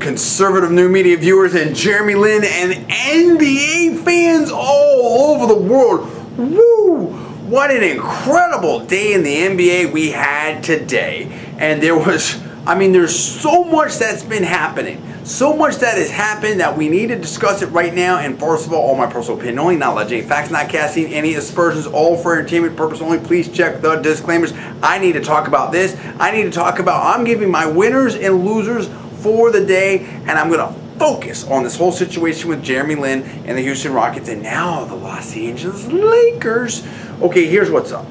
conservative new media viewers and Jeremy Lin and NBA fans all over the world. Woo! What an incredible day in the NBA we had today. And there's so much that's been happening. So much that has happened that we need to discuss it right now. And first of all my personal opinion only, not legendary facts, not casting any aspersions, all for entertainment purpose only. Please check the disclaimers. I need to talk about this. I need to talk about, I'm giving my winners and losers for the day, and I'm going to focus on this whole situation with Jeremy Lin and the Houston Rockets and now the Los Angeles Lakers. Okay, here's what's up.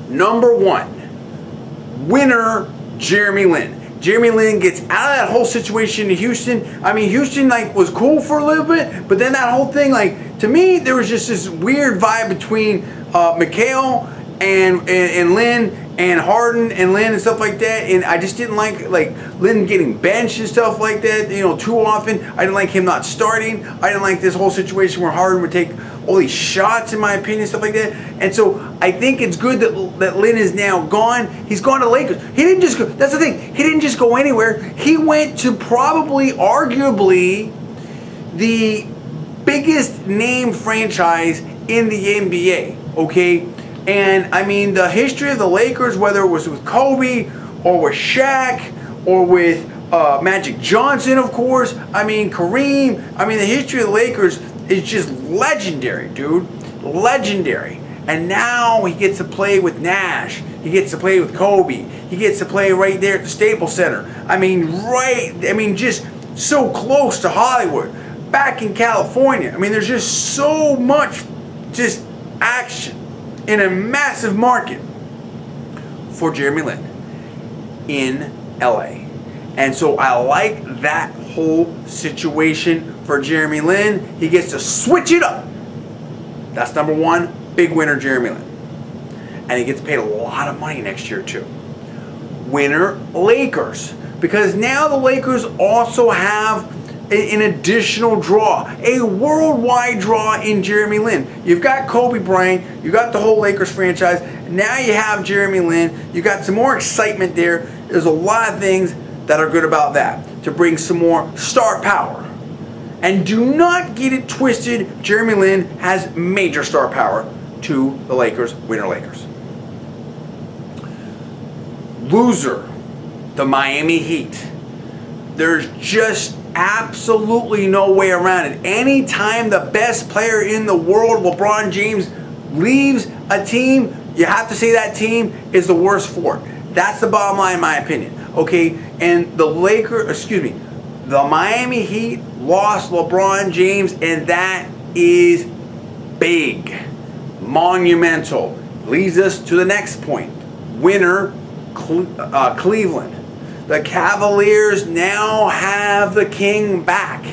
Number one, winner Jeremy Lin. Jeremy Lin gets out of that whole situation in Houston. I mean, Houston was cool for a little bit, but then that whole thing, to me, there was just this weird vibe between Mikal and Lin and Harden and Lin and stuff like that, and I just didn't like Lin getting benched and stuff like that, too often. I didn't like him not starting. I didn't like this whole situation where Harden would take all these shots, in my opinion, stuff like that. And so I think it's good that Lin is now gone. He's gone to Lakers. He didn't just go. That's the thing. He didn't just go anywhere. He went to probably, arguably, the biggest name franchise in the NBA. Okay. And I mean, the history of the Lakers, whether it was with Kobe or with Shaq or with Magic Johnson, of course, I mean, Kareem, I mean, the history of the Lakers is just legendary, dude. Legendary. And now he gets to play with Nash. He gets to play with Kobe. He gets to play right there at the Staples Center. I mean, just so close to Hollywood. Back in California. I mean, there's just so much just action in a massive market for Jeremy Lin in LA. And so I like that whole situation for Jeremy Lin. He gets to switch it up. That's number one. Big winner, Jeremy Lin. And he gets paid a lot of money next year too. Winner, Lakers. Because now the Lakers also have an additional draw, a worldwide draw in Jeremy Lin. You've got Kobe Bryant, you got the whole Lakers franchise, now you have Jeremy Lin, you got some more excitement there. There's a lot of things that are good about that, to bring some more star power. And do not get it twisted, Jeremy Lin has major star power to the Lakers, winner Lakers. Loser, the Miami Heat. There's just absolutely no way around it. Anytime the best player in the world, LeBron James, leaves a team, you have to say that team is the worst for it. That's the bottom line, in my opinion. Okay, and the Miami Heat lost LeBron James, and that is big, monumental. Leads us to the next point. Winner, Cleveland. The Cavaliers now have the king back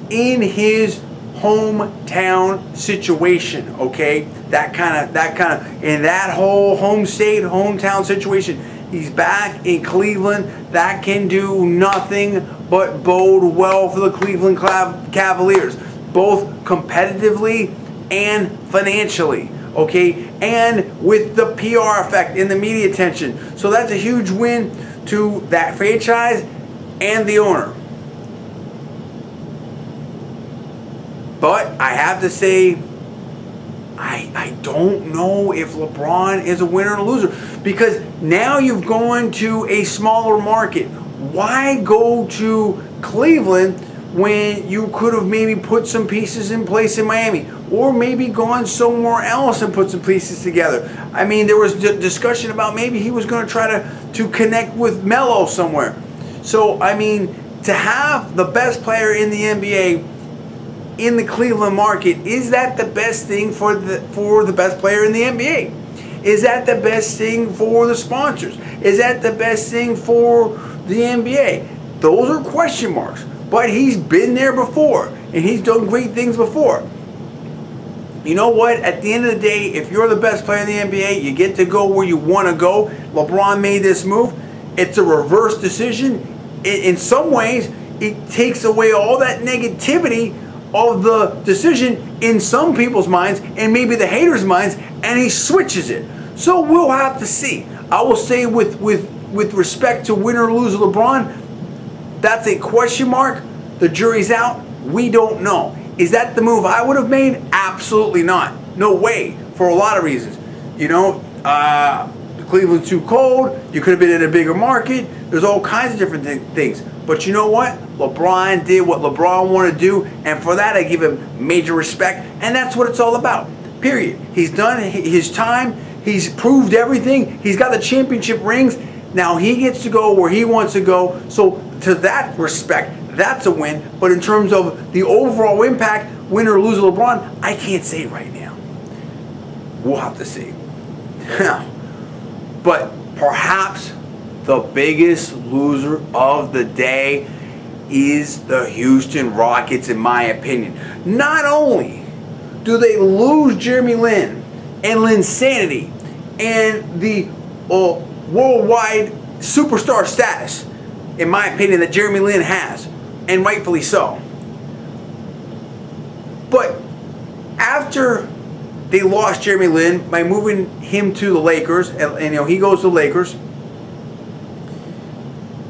in his hometown situation, okay? That kind of, in that whole home state, hometown situation, he's back in Cleveland. That can do nothing but bode well for the Cleveland Cavaliers, both competitively and financially, okay? And with the PR effect and the media attention. So that's a huge win to that franchise and the owner. But I have to say, I don't know if LeBron is a winner or a loser, because now you've gone to a smaller market. Why go to Cleveland when you could have maybe put some pieces in place in Miami, or maybe gone somewhere else and put some pieces together? I mean, there was discussion about maybe he was going to try to connect with Melo somewhere. So, I mean, to have the best player in the NBA in the Cleveland market, is that the best thing for the best player in the NBA? Is that the best thing for the sponsors? Is that the best thing for the NBA? Those are question marks. But he's been there before, and he's done great things before. You know what? At the end of the day, if you're the best player in the NBA, you get to go where you want to go. LeBron made this move. It's a reverse decision. In some ways, it takes away all that negativity of the decision in some people's minds and maybe the haters' minds, and he switches it. So we'll have to see. I will say with respect to win or lose LeBron, That's a question mark. The jury's out. We don't know. Is that the move I would have made? Absolutely not. No way. For a lot of reasons. You know, Cleveland's too cold. You could have been in a bigger market. There's all kinds of different things. But you know what? LeBron did what LeBron wanted to do, and for that I give him major respect, and that's what it's all about. Period. He's done his time. He's proved everything. He's got the championship rings. Now he gets to go where he wants to go. So to that respect, that's a win. But in terms of the overall impact, win or lose LeBron, I can't say right now. We'll have to see. But perhaps the biggest loser of the day is the Houston Rockets, in my opinion. Not only do they lose Jeremy Lin and Linsanity and the worldwide superstar status, in my opinion, that Jeremy Lin has, and rightfully so. But after they lost Jeremy Lin by moving him to the Lakers, and you know, he goes to the Lakers,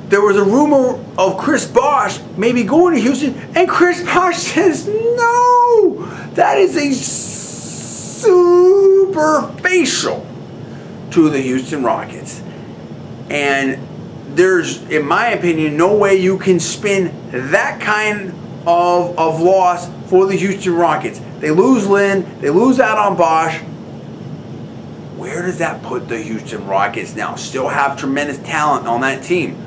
there was a rumor of Chris Bosh maybe going to Houston, and Chris Bosh says no. That is a superficial to the Houston Rockets. And there's, in my opinion, no way you can spin that kind of loss for the Houston Rockets. They lose Lin, they lose out on Bosh. Where does that put the Houston Rockets now? Still have tremendous talent on that team.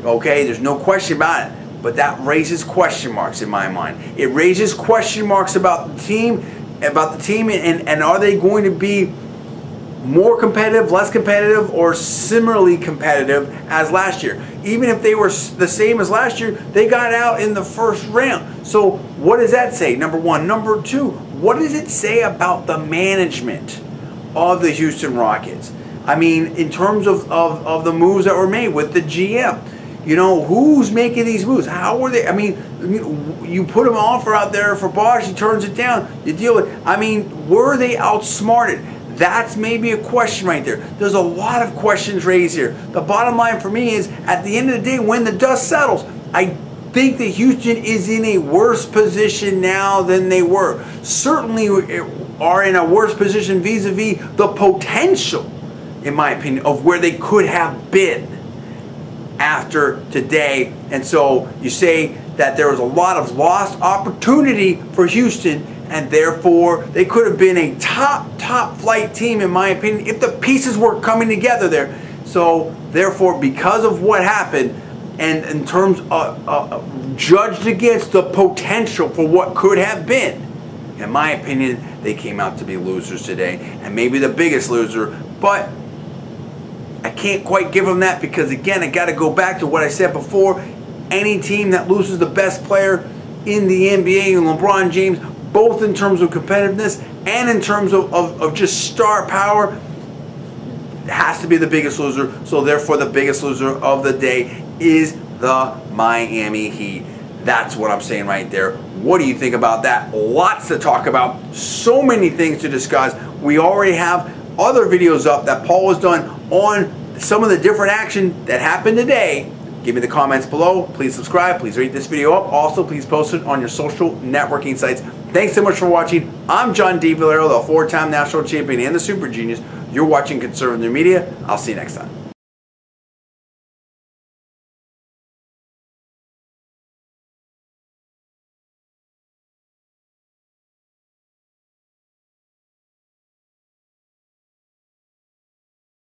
Okay, there's no question about it. But that raises question marks in my mind. It raises question marks about the team, and are they going to be more competitive, less competitive, or similarly competitive as last year? Even if they were the same as last year, they got out in the first round. So what does that say? Number one. Number two, what does it say about the management of the Houston Rockets? I mean, in terms of the moves that were made with the GM. You know, who's making these moves? How were they? I mean, you put an offer out there for Bosh, he turns it down. You deal with, I mean, were they outsmarted? That's maybe a question right there. There's a lot of questions raised here. The bottom line for me is, at the end of the day, when the dust settles, I think that Houston is in a worse position now than they were. Certainly are in a worse position vis-a-vis the potential, in my opinion, of where they could have been after today. And so you say that there was a lot of lost opportunity for Houston, and therefore they could have been a top flight team, in my opinion, if the pieces were coming together there. So therefore, because of what happened, and in terms of judged against the potential for what could have been, in my opinion, they came out to be losers today, and maybe the biggest loser. But I can't quite give them that, because again, I got to go back to what I said before. Any team that loses the best player in the NBA, and LeBron James, both in terms of competitiveness and in terms of just star power, has to be the biggest loser. So therefore, the biggest loser of the day is the Miami Heat. That's what I'm saying right there. What do you think about that? Lots to talk about. So many things to discuss. We already have other videos up that Paul has done on some of the different action that happened today. Give me the comments below. Please subscribe. Please rate this video up. Also, please post it on your social networking sites. Thanks so much for watching. I'm John D. Villarreal, the 4-time national champion and the super genius. You're watching Conservative Media. I'll see you next time.